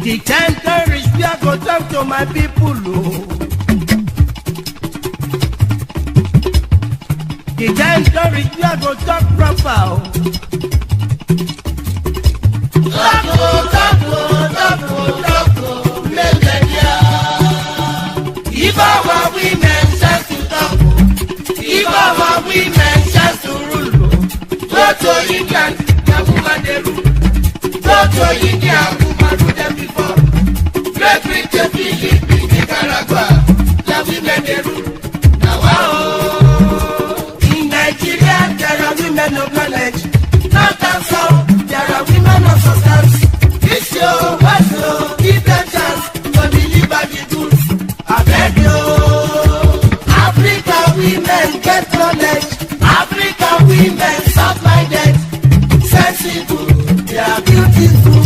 The time can reach, we are go talk to my people, oh. The time can reach, we are go talk proper, oh. Talk, make them hear. Give our women chance to talk, give our women chance to rule. Go to England, the woman they rule. Go to India, woman rule them before. Great Britain, Philippines, Nicaragua, the women they rule. Now in Nigeria, there are women of knowledge. North and south, there are women of substance. This show, what show, give them chance to deliver the goods. I beg you, Africa women get knowledge. Africa women soft-minded, sensible, they are beautiful.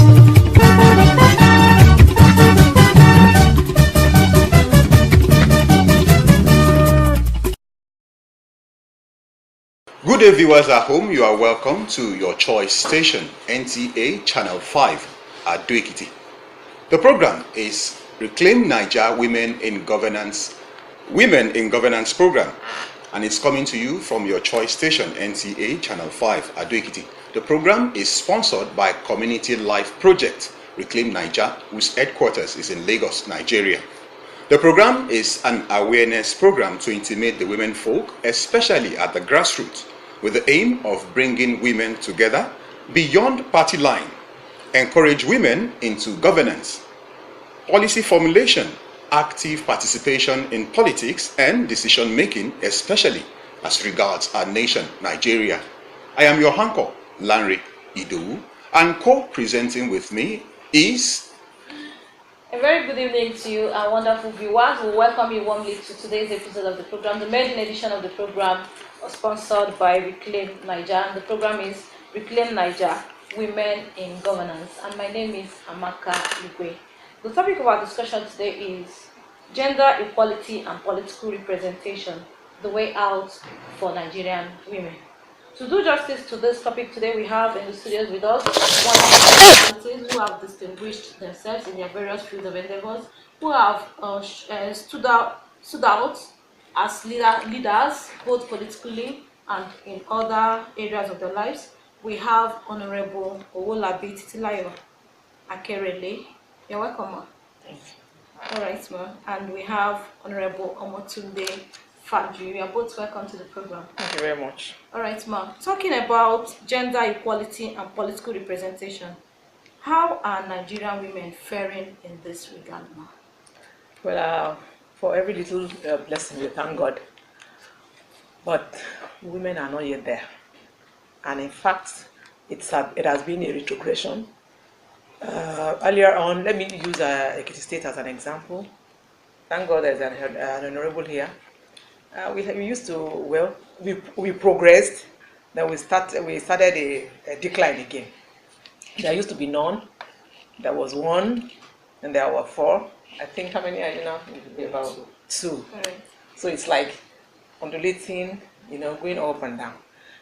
Good day, viewers at home. You are welcome to your choice station, NTA Channel 5 at Ado-Ekiti. The program is ReclaimNaija Women in Governance program, and it's coming to you from your choice station, NTA Channel 5 at Ado-Ekiti. The program is sponsored by Community Life Project, ReclaimNaija, whose headquarters is in Lagos, Nigeria. The program is an awareness program to intimate the women folk, especially at the grassroots, with the aim of bringing women together beyond party line, encourage women into governance, policy formulation, active participation in politics and decision making, especially as regards our nation, Nigeria. I am your anchor, Lanre Idowu, and co-presenting with me is... A very good evening to you, our wonderful viewers. We welcome you warmly to today's episode of the program. The maiden edition of the program was sponsored by ReclaimNaija, and the program is ReclaimNaija Women in Governance. And my name is Amaka Igwe. The topic of our discussion today is gender equality and political representation, the way out for Nigerian women. To do justice to this topic today, we have in the studios with us one of the personalities who have distinguished themselves in their various fields of endeavors, who have stood out as leaders, both politically and in other areas of their lives. We have Honorable Titilayo Owolabi-Akerele. You're welcome, ma. Thank you. All right, ma. And we have Honorable Omotunde Fajuyi. You are both welcome to the program. Thank you very much. All right, ma. Talking about gender equality and political representation, how are Nigerian women faring in this regard, ma? Well, for every little blessing, we thank God. But women are not yet there. And in fact, it has been a retrogression. Earlier on, let me use Ekiti State as an example. Thank God there's an honorable here. We used to, well, we progressed, then we started a decline again. There used to be none, there was one, and there were four. I think, how many are you now? About two. Right. So it's like undulating, going up and down.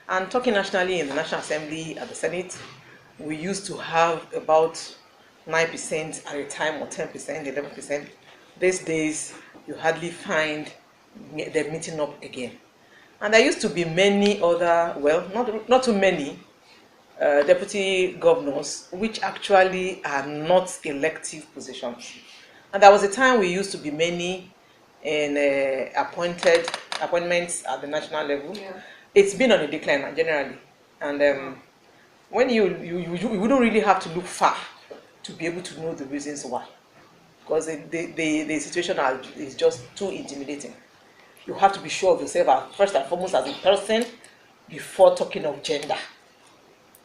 And talking nationally in the National Assembly, at the Senate, we used to have about 9% at a time, or 10%, 11%. These days, you hardly find them meeting up again. And there used to be many other, well, not too many, deputy governors, which actually are not elective positions. And there was a time we used to be many in appointments at the national level. Yeah. It's been on a decline generally. And when you wouldn't really have to look far to be able to know the reasons why. Because the situation is just too intimidating. You have to be sure of yourself first and foremost as a person before talking of gender.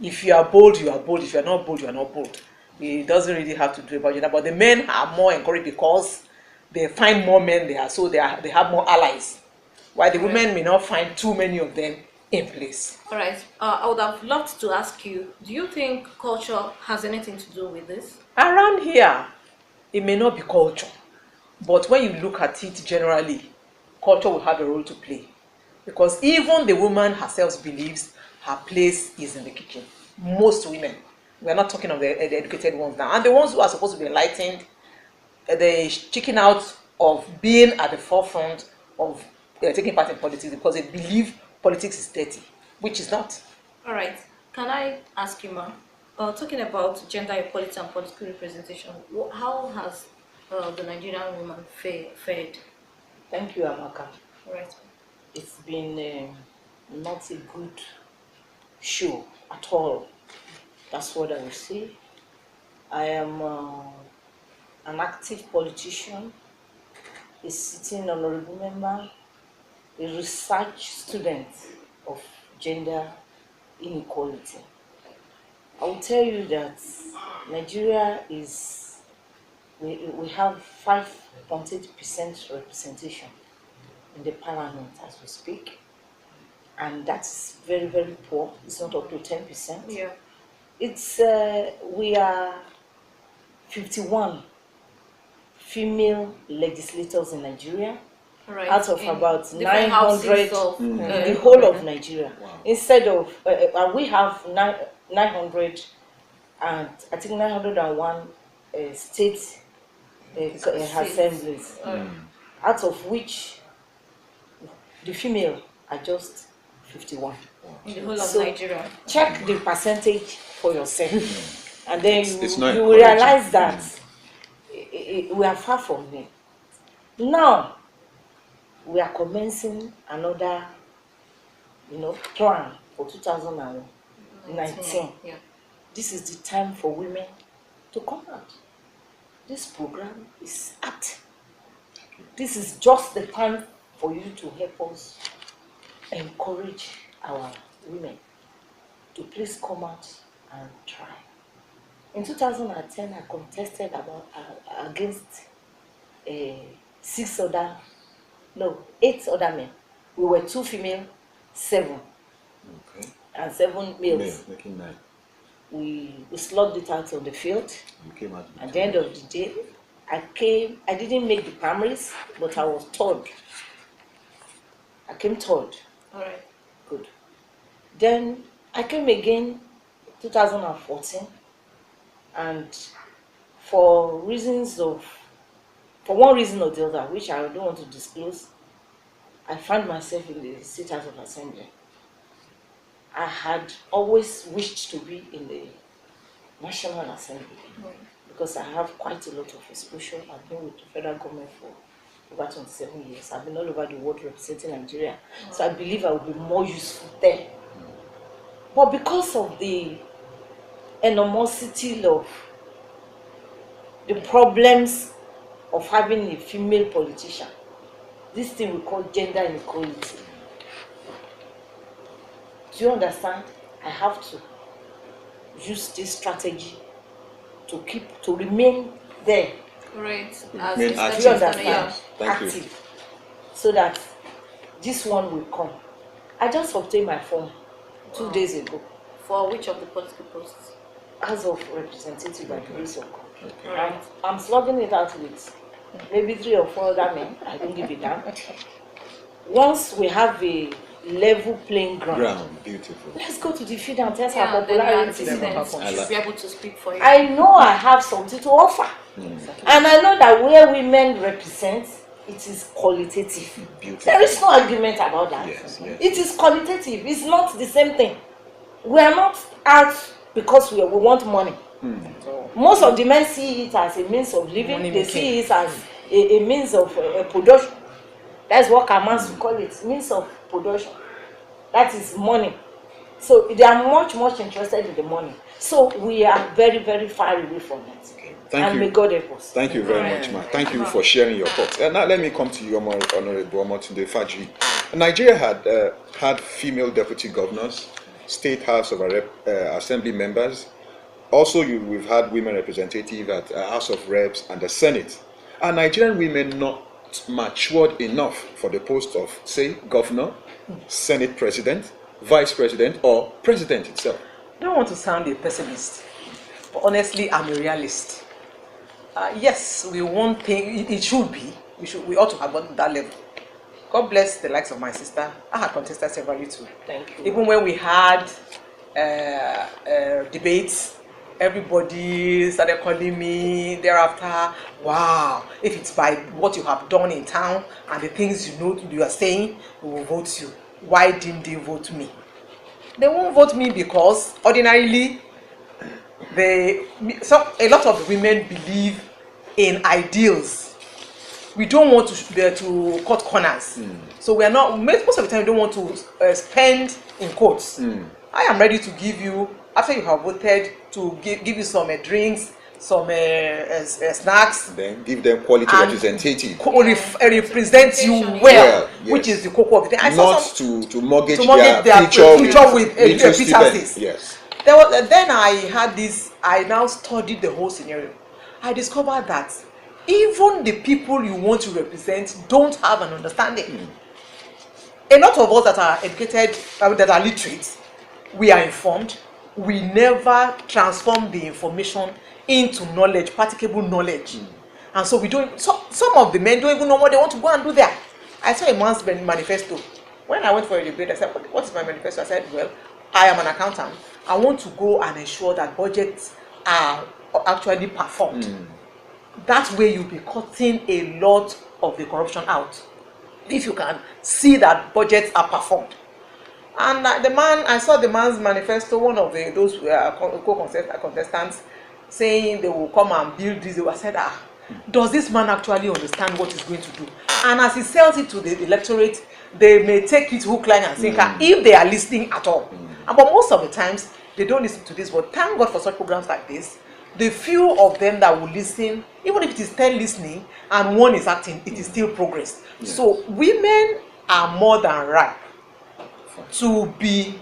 If you are bold, you are bold. If you are not bold, you are not bold. It doesn't really have to do about gender. But the men are more encouraged because they find more men there, so they have more allies. While the women may not find too many of them in place. All right. I would have loved to ask you, do you think culture has anything to do with this? Around here, it may not be culture. But when you look at it generally, culture will have a role to play. Because even the woman herself believes her place is in the kitchen. Most women. We are not talking of the educated ones now. And the ones who are supposed to be enlightened, they chicken out of being at the forefront of taking part in politics because they believe politics is dirty, which is not. All right. Can I ask you, ma'am? Talking about gender equality and political representation, how has the Nigerian woman fared? Thank you, Amaka. All right. It's been not a good show at all. That's what I will say. I am an active politician, a sitting honorable member, a research student of gender inequality. I will tell you that Nigeria is, we have 5.8% representation in the parliament as we speak, and that's very, very poor. It's not up to 10%. Yeah. It's we are 51 female legislators in Nigeria, Right. out of In about different 900 houses of, in the whole of Nigeria. Wow. Instead of we have 900 and I think 901 state assemblies, out of which the female are just 51. in the whole of So, Nigeria. Check the percentage for yourself, and then It's you not will encouraging. realize that we are far from it. Now we are commencing another, plan for 2019. Yeah. This is the time for women to come out. This program is apt. This is just the time for you to help us encourage our women to please come out and try. In 2010, I contested against 8 other men. We were 2 female, 7, Okay. and 7 males. Making 9. We slugged it out on the field. You came out. At the end of the day, I didn't make the primaries, but I was third. I came third. All right. Good. Then I came again 2014, and for one reason or the other, which I don't want to disclose, I found myself in the State House of Assembly. I had always wished to be in the National Assembly because I have quite a lot of exposure. I've been with the federal government for over 27 years. I've been all over the world representing Nigeria. So I believe I will be more useful there. But because of the enormosity of the problems of having a female politician, this thing we call gender inequality, do you understand? I have to use this strategy to remain there. Right. Remain Do active. you understand? Thank you. Active. So that this one will come. I just obtained my form 2 days ago For which of the political posts? as of representative by the grace of God. Okay. All right. I'm slugging it out with maybe 3 or 4 other men. I don't give a damn. Once we have a level playing ground, Beautiful. let's go to the field and test Yeah, our then the popularity. antecedents I should like- be able to speak for you. I know I have something to offer. And I know that where women represent, it is qualitative. Beautiful. There is no argument about that. Yes, yes. It is qualitative. It's not the same thing. We are not out because we want money. Most of the men see it as a means of living. Money They making. see it as a means of production. That's what Kamans call it, means of production. That is money. So they are much, much interested in the money. So we are very, very far away from it. Thank and you. may God help us. Thank you very much, ma. Thank you for sharing your thoughts. Now let me come to you, Honorable Omotunde Fajuyi. Nigeria had female deputy governors, State House of Assembly members. Also, we've had women representatives at House of Reps and the Senate. Are Nigerian women not matured enough for the post of, say, governor, Senate president, vice president, or president itself? I don't want to sound a pessimist, but honestly, I'm a realist. Yes, we won't think it should be. We ought to have gotten to that level. God bless the likes of my sister. I had contested severally too. Thank you. Even when we had debates, everybody started calling me thereafter. Wow, if it's by what you have done in town and the things you are saying, we will vote you. Why didn't they vote me? They won't vote me because ordinarily a lot of the women believe in ideals. We don't want to cut corners. So we are not, most of the time we don't want to spend in quotes. I am ready to give you, after you have voted, to give you some drinks, some snacks. Then give them quality representative. Represent you well, yes. Which is the cocoa of the thing. Not to mortgage their future with pretenses. Yes. Then I had this, I now studied the whole scenario. I discovered that even the people you want to represent don't have an understanding. A lot of us that are educated, that are literate, we are informed. We never transform the information into knowledge, practicable knowledge. And so we don't, some of the men don't even know what they want to go and do there. I saw a man's manifesto. When I went for a debate, I said, what is my manifesto? I said, well, I am an accountant. I want to go and ensure that budgets are actually performed. That way you'll be cutting a lot of the corruption out. If you can see that budgets are performed. And I saw the man's manifesto, one of those co-contestants saying they will come and build this. I said, does this man actually understand what he's going to do? And as he sells it to the electorate, they may take it hook, line and sinker if they are listening at all. But most of the times, they don't listen to this. But thank God for such programs like this. The few of them that will listen, even if it is 10 listening and 1 is acting, it is still progress. So women are more than ripe to be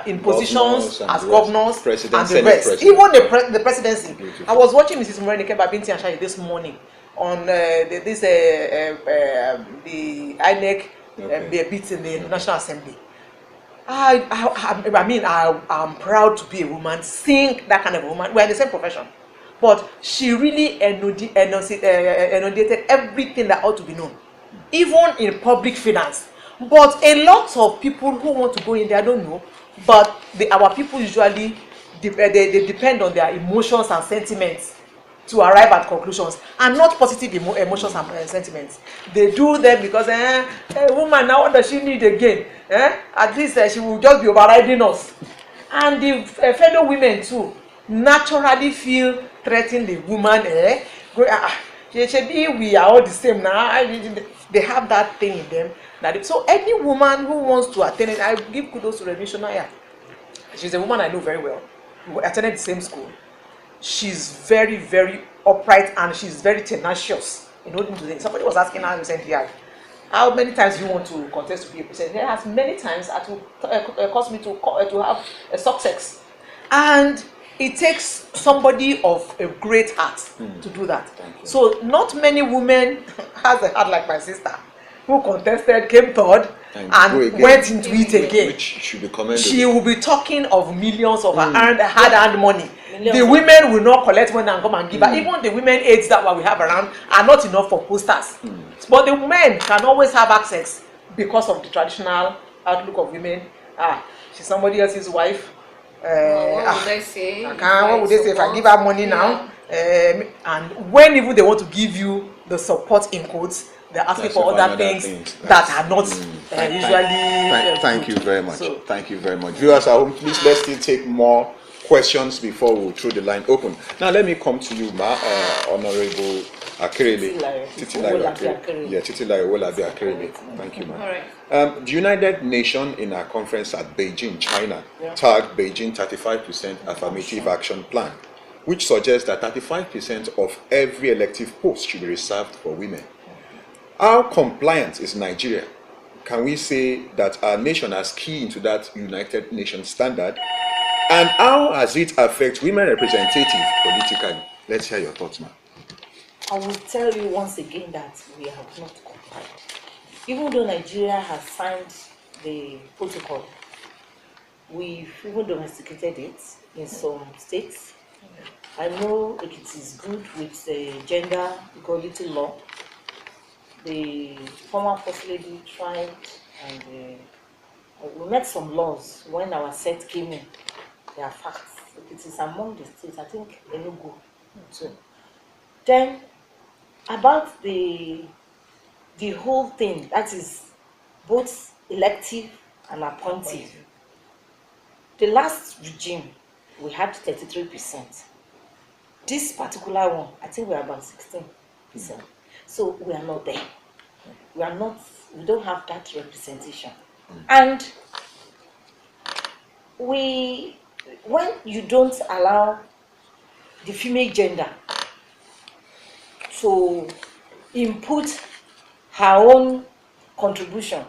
in positions as governors and the rest. Even the presidency. Beautiful. I was watching Mrs. Morenike Babinti Anshayi this morning on the INEC bit in the National Assembly. I mean, I'm proud to be a woman, seeing that kind of woman. We're in the same profession. But she really enunciated everything that ought to be known, even in public finance. But a lot of people who want to go in there don't know. But our people usually, they depend on their emotions and sentiments to arrive at conclusions, and not positive emotions and sentiments. They do them because a woman, now what does she need again? At least she will just be overriding us. And the fellow women too naturally feel threatening the woman. We are all the same now. They have that thing in them. So any woman who wants to attend it, I give kudos to Reverend Shonaya. She's a woman I know very well. We attended the same school. She's very, very upright and she's very tenacious in holding to things. Somebody was asking her recently, how many times do you want to contest to be a president? There has many times that will cost me to have a success. And it takes somebody of a great heart to do that. So not many women has a heart like my sister, who contested, came third, and went into it again. Which should be commended. She will be talking of millions of hard-earned money. The women will not collect money and come and give her. Even the women aides that we have around are not enough for posters. But the men can always have access because of the traditional outlook of women. She's somebody else's wife. What would they say? What would they say if I give her money now? And when even they want to give you the support in quotes, they're asking for other things that are not usually. Thank you very much. Thank you very much. Viewers at home, please let's still take more questions before we throw the line open. Now let me come to you, Honorable Akerele. Titilayo Owolabi-Akerele. Thank you, ma'am. Right. The United Nations in our conference at Beijing, China, tagged Beijing 35% affirmative action plan, which suggests that 35% of every elective post should be reserved for women. How compliant is Nigeria? Can we say that our nation has keyed into that United Nations standard? And how has it affected women representatives politically? Let's hear your thoughts, ma'am. I will tell you once again that we have not complied. Even though Nigeria has signed the protocol, we've even domesticated it in some states. I know it is good with the gender equality law. The former First Lady tried, and we met some laws when our set came in. They are facts. it is among the states, I think Enugu too. Then about the whole thing, that is both elective and appointive. The last regime we had 33%. This particular one, I think we're about 16%. So we are not there. We don't have that representation. And when you don't allow the female gender to input her own contribution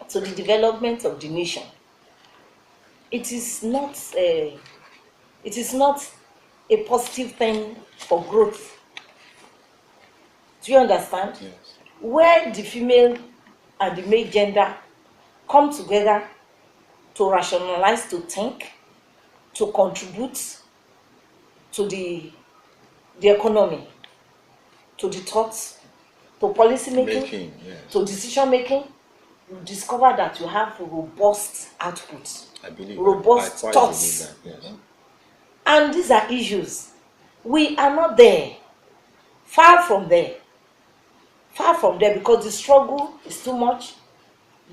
to the development of the nation, it is not a positive thing for growth. Do you understand? Yes. Where the female and the male gender come together to rationalize, to think, to contribute to the economy, to the thoughts, to policy making, Yes. to decision making, you discover that you have robust outputs, I believe robust I quite thoughts. believe that, yes. And these are issues. We are not there. Far from there. Far from there, because the struggle is too much.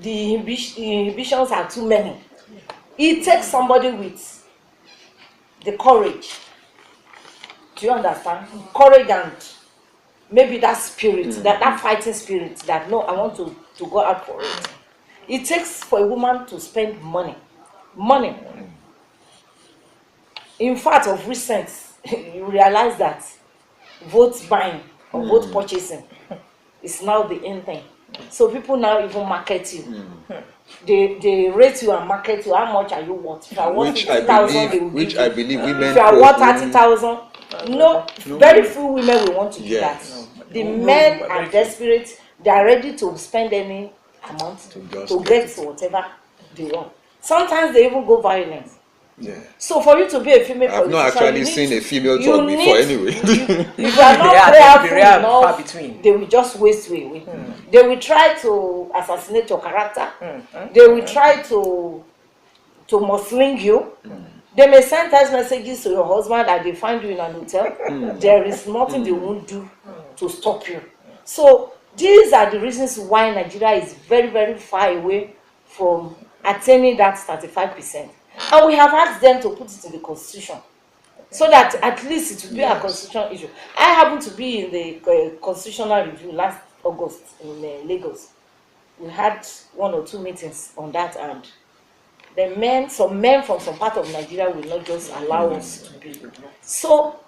The inhibitions are too many. It takes somebody with the courage. Do you understand? Courage and maybe that spirit, that fighting spirit, that no, I want to go out for it. It takes for a woman to spend money. In fact, of recent, you realize that vote buying or vote purchasing is now the end thing. So people now even market you. They rate you and market you. How much are you worth? If I want 50,000, they will give you. I believe women. If you are worth 30,000, no, very few women will want to do that. The men are desperate. They are ready to spend any amount to get whatever they want. Sometimes they even go violent. Yeah. So for you to be a female I've not actually seen a female talk before anyway. If you are not prayerful enough, they will just waste away. They will try to assassinate your character. They will try to musling you. They may send text messages to your husband that they find you in an hotel. There is nothing they won't do to stop you. So these are the reasons why Nigeria is very, very far away from attaining that 35%. And we have asked them to put it in the constitution, so that at least it will be a constitutional issue. I happened to be in the constitutional review last August in Lagos. We had 1 or 2 meetings on that, and some men from some part of Nigeria will not just allow us to be. So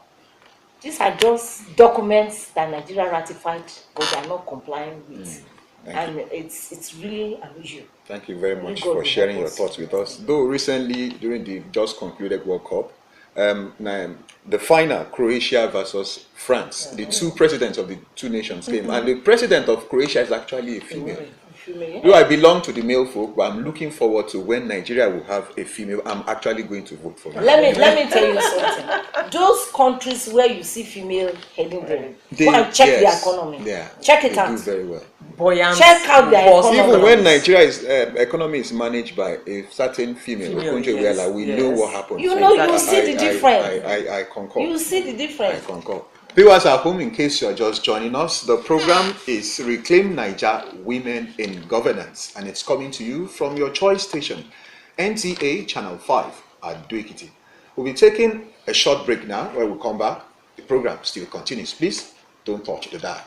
these are just documents that Nigeria ratified, but they are not complying with. It's really an issue. Thank you very much for sharing your thoughts with us. Though recently, during the just concluded World Cup, the final, Croatia versus France, the two presidents of the two nations came, and the president of Croatia is actually a female. Though I belong to the male folk, but I'm looking forward to when Nigeria will have a female. I'm actually going to vote for her. Let me tell you something. Those countries where you see female heading them, go and check their economy. Check it out. They do very well. Check out their economy. Even when Nigeria's economy is managed by a certain female, we know what happens. You know, you see the difference. I concur. You see the difference. I concur. Viewers at home, in case you're just joining us, the program is ReclaimNaija Women in Governance, and it's coming to you from your choice station, NTA Channel 5 at Duikiti. We'll be taking a short break now. When we come back, the program still continues. Please don't touch the dial.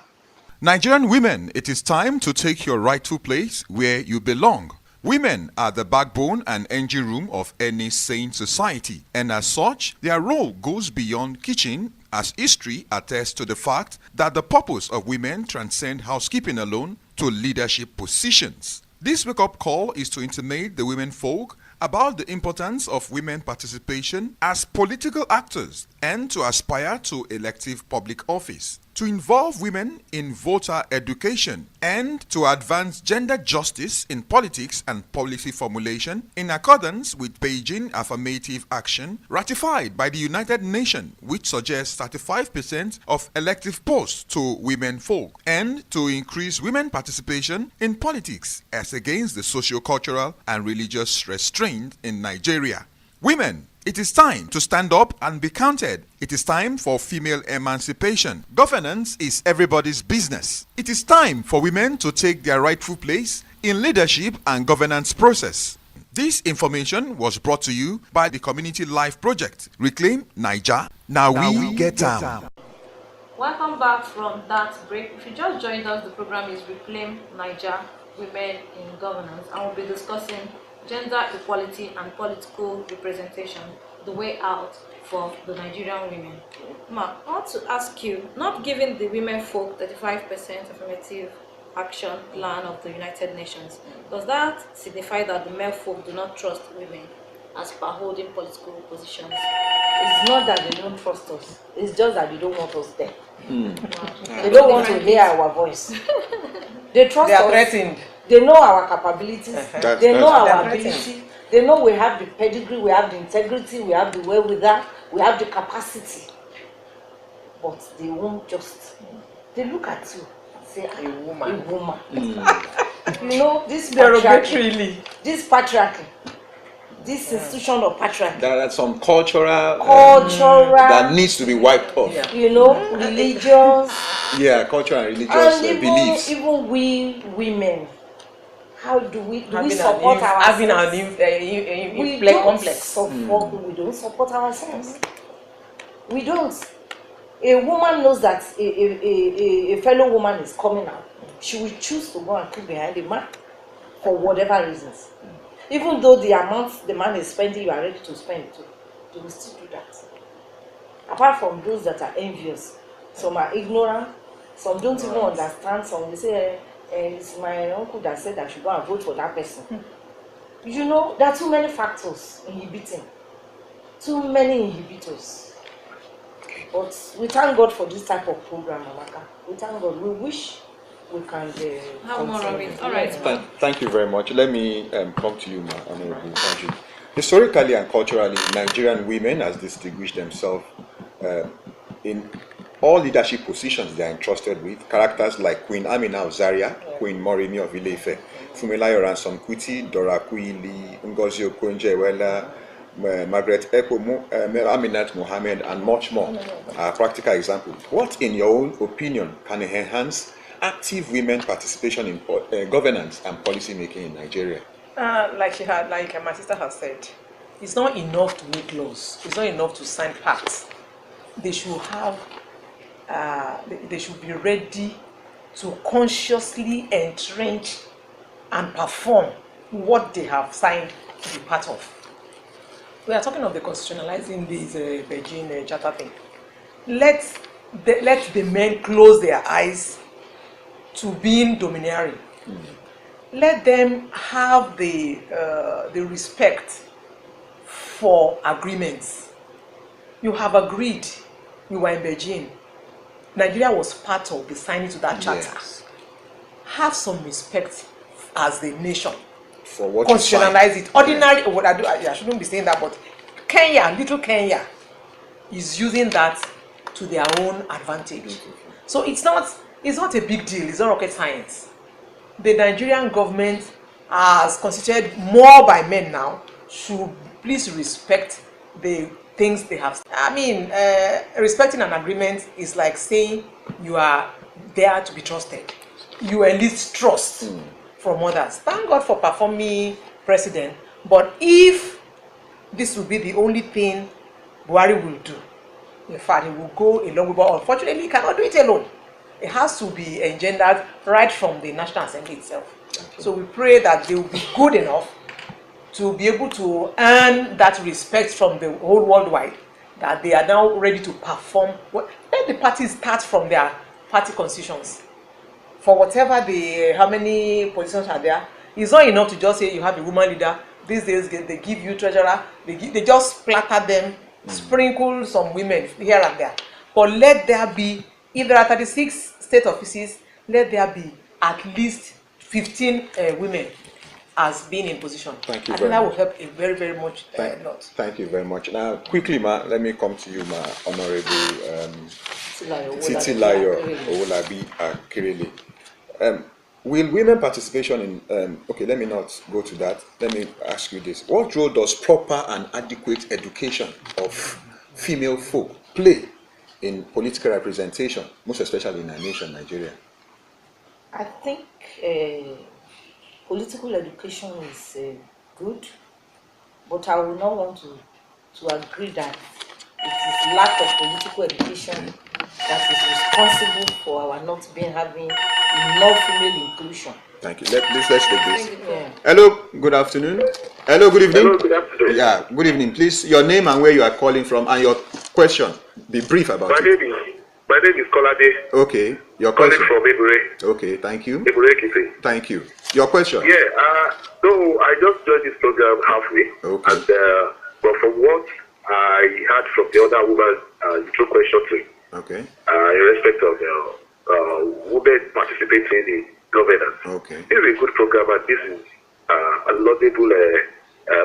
Nigerian women, it is time to take your rightful place where you belong. Women are the backbone and engine room of any sane society, and as such, their role goes beyond kitchen, as history attests to the fact that the purpose of women transcend housekeeping alone to leadership positions. This wake-up call is to intimate the women folk about the importance of women participation as political actors and to aspire to elective public office, to involve women in voter education, and to advance gender justice in politics and policy formulation in accordance with Beijing affirmative action ratified by the United Nations, which suggests 35% of elective posts to women folk, and to increase women participation in politics as against the socio-cultural and religious restraint in Nigeria. Women, It is time to stand up and be counted. It is time for female emancipation. Governance is everybody's business. It is time for women to take their rightful place in leadership and governance process. This information was brought to you by the Community Life Project. Reclaim Naija. Now we get down. Welcome back from that break. If you just joined us, the program is Reclaim Naija Women in Governance, and we'll be discussing gender equality and political representation, the way out for the Nigerian women. Ma, I want to ask you, not giving the women folk 35% affirmative action plan of the United Nations, does that signify that the male folk do not trust women as per holding political positions? It's not that they don't trust us. It's just that they don't want us there. They don't want to hear our voice. They trust They are us. threatened. They know our capabilities. They know our They're ability. They know we have the pedigree, we have the integrity, we have the wherewithal, we have the capacity. But they won't just. They look at you and say, A woman. A woman. You know, this Derogatorily. patriarchy, this institution of patriarchy, There are some cultural that that needs to be wiped off. Yeah. you know, religious, Yeah, cultural and religious and beliefs. even we women. How do we Having support ourselves? having an We complex. we don't support ourselves. We don't. A woman knows that a fellow woman is coming out. She will choose to go and put behind a man for whatever reasons. Even though the amount the man is spending, you are ready to spend too. You will still do that. Apart from those that are envious, some are ignorant, some don't even understand, some will say, it's my uncle that said I should go and vote for that person. You know, there are too many factors inhibiting. Too many inhibitors. But we thank God for this type of program, Amaka. We thank God. We wish we can have more of it. All right. Thank you very much. Let me come to you, Ma, Honorable Fajuyi. Historically and culturally, Nigerian women has distinguished themselves in all leadership positions they are entrusted with. Characters like Queen Amina of Zaria, Queen Morimi of Ile-Ife, Funmilayo Ransome Kuti, Dora Kuili, Ngozi Okonjo-Iweala, Margaret Ekpo, Aminat Mohammed, and much more are practical examples. What, in your own opinion, can enhance active women participation in governance and policy making in Nigeria? Like my sister has said, it's not enough to make laws. It's not enough to sign pacts. They should have. They should be ready to consciously entrench and perform what they have signed to be part of. We are talking of the constitutionalizing this Beijing Charter thing. Let the men close their eyes to being domineering. Let them have the respect for agreements. You have agreed. You were in Beijing. Nigeria was part of the signing to that charter. Yes. Have some respect as the nation. For what you signed. Constitutionalize it. Ordinary, I shouldn't be saying that, but Kenya, little Kenya, is using that to their own advantage. So it's not a big deal. It's not rocket science. The Nigerian government, as constituted more by men now, should please respect the things they have. I mean, respecting an agreement is like saying you are there to be trusted. You enlist trust from others. Thank God for performing president, but if this will be the only thing Buhari will do, in fact, he will go along with, but unfortunately, he cannot do it alone. It has to be engendered right from the National Assembly itself. So we pray that they will be good enough to be able to earn that respect from the whole worldwide, that they are now ready to perform. Let the parties start from their party constitutions. For whatever how many positions are there, it's not enough to just say you have a woman leader. These days they give you treasurer, they just splatter them, sprinkle some women here and there. But let there be, if there are 36 state offices, let there be at least 15 women as being in position. Thank you I very think that much. will help a very, very much lot. Thank you very much. Now, quickly, Ma, let me come to you, Ma, Honorable Titilayo Owolabi-Akerele. will women participation in, okay, let me not go to that. Let me ask you this. What role does proper and adequate education of female folk play in political representation, most especially in our nation, Nigeria? I think political education is good, but I would not want to agree that it is lack of political education that is responsible for our not having enough female inclusion. Thank you. Let's take this. Yeah. Hello, good afternoon. Hello, good evening. Hello, good afternoon. Yeah, good evening. Please, your name and where you are calling from, and your question. Be brief about it. My name is Kolade. Okay, your Calling question. from Ebure. Okay, thank you. Ebure Kiti. Thank you. Your question. Yeah, so I just joined this program halfway. Okay. And but from what I heard from the other woman, you threw question to, Okay. in respect of women participating in governance. Okay. This is a good program, and this is a laudable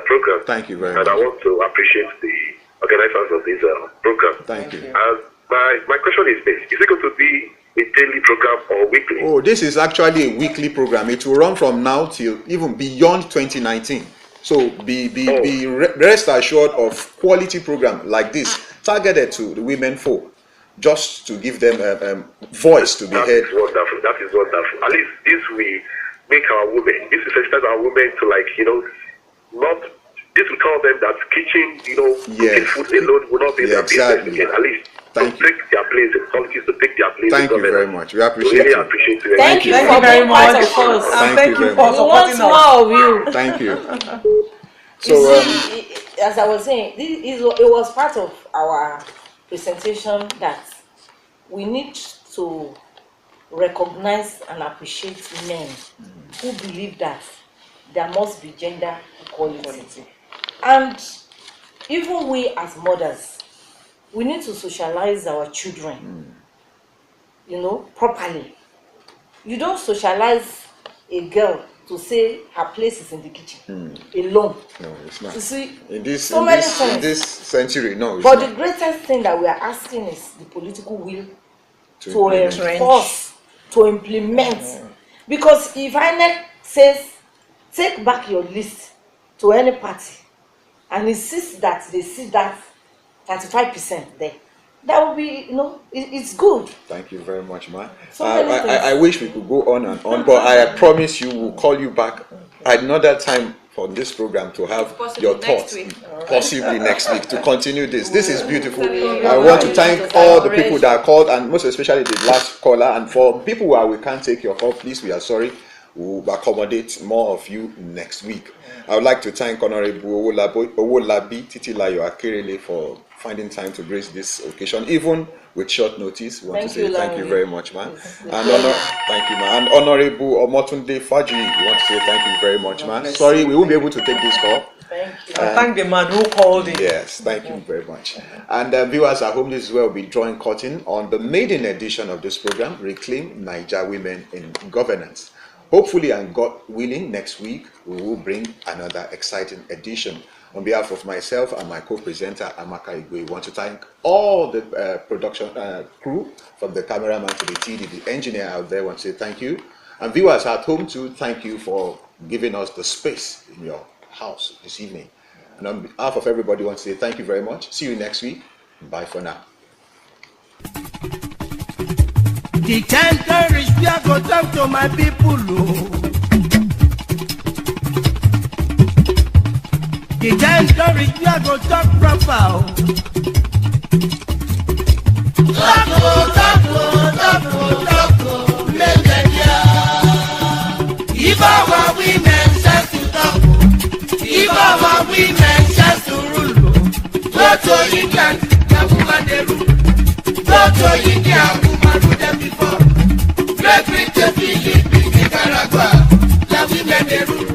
program. Thank you very and much. I want to appreciate the organizers of this program. Thank you. And my question is this: is it going to be a daily program or weekly? Oh, this is actually a weekly program. It will run from now till even beyond 2019. So rest assured of quality program like this, targeted to the women folk, just to give them voice to be heard. That is wonderful. That is wonderful. At least this will make our women. This will sensitize our women to not. This will tell them that kitchen, cooking food alone will not be their business again. At least to take their place in politics, to take their place. Thank in you very government. much. We appreciate Really you. appreciate you. Thank you Thank you very much. Thank you for We want supporting us. more of you. Thank you. You So, see, as I was saying, it was part of our presentation that we need to recognize and appreciate men who believe that there must be gender equality. And even we as mothers, we need to socialize our children, properly. You don't socialize a girl to say her place is in the kitchen alone. no, it's not. You see, In this century, no. It's but not. the greatest thing that we are asking is the political will To to implement. enforce, to implement. Because if INEC says, take back your list to any party, and insists that they see that 35% there, that will be, it's good. Thank you very much, ma. So many things. I wish we could go on and on, but I promise you we'll call you back another time for this program to have your thoughts. Possibly next week to continue this. This is beautiful. I want to thank all the people that called, and most especially the last caller. And for people where we can't take your call, please, we are sorry. We'll accommodate more of you next week. I would like to thank Honorable Owolabi-Akerele for finding time to grace this occasion, even with short notice. We want to say thank you very much, man. Thank you, man. And Honorable Omotunde Fajuyi, we want to say thank you very much, man. Sorry, we won't be able to take this call. Thank you. Thank the man who called in. Yes, thank you very much. And viewers at home, this is where we'll be drawing curtain on the maiden edition of this program, ReclaimNaija Women in Governance. Hopefully, and God willing, next week we will bring another exciting edition. On behalf of myself and my co-presenter Amaka Igwe, we want to thank all the production crew, from the cameraman to the TD, the engineer out there. I want to say thank you. And viewers at home too, thank you for giving us the space in your house this evening. And on behalf of everybody, I want to say thank you very much. See you next week. Bye for now. The time to reach, we are go talk to my people. The time to reach, we are go talk proper. Talk, make them hear. If our women chance to talk, if our women chance to rule, go to England, the woman they rule. Go to India, woman rule them before. Great Britain, Philippines, Nicaragua, the women they rule.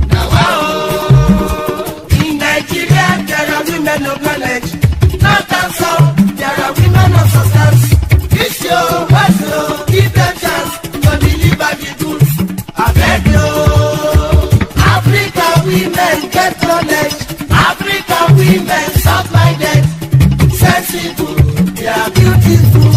Now, in Nigeria, there are women of knowledge. North and south, there are women of substance. It's your work, give them chance to deliver the goods. I beg you, African women get knowledge. African women soft-minded, sensible, they are beautiful.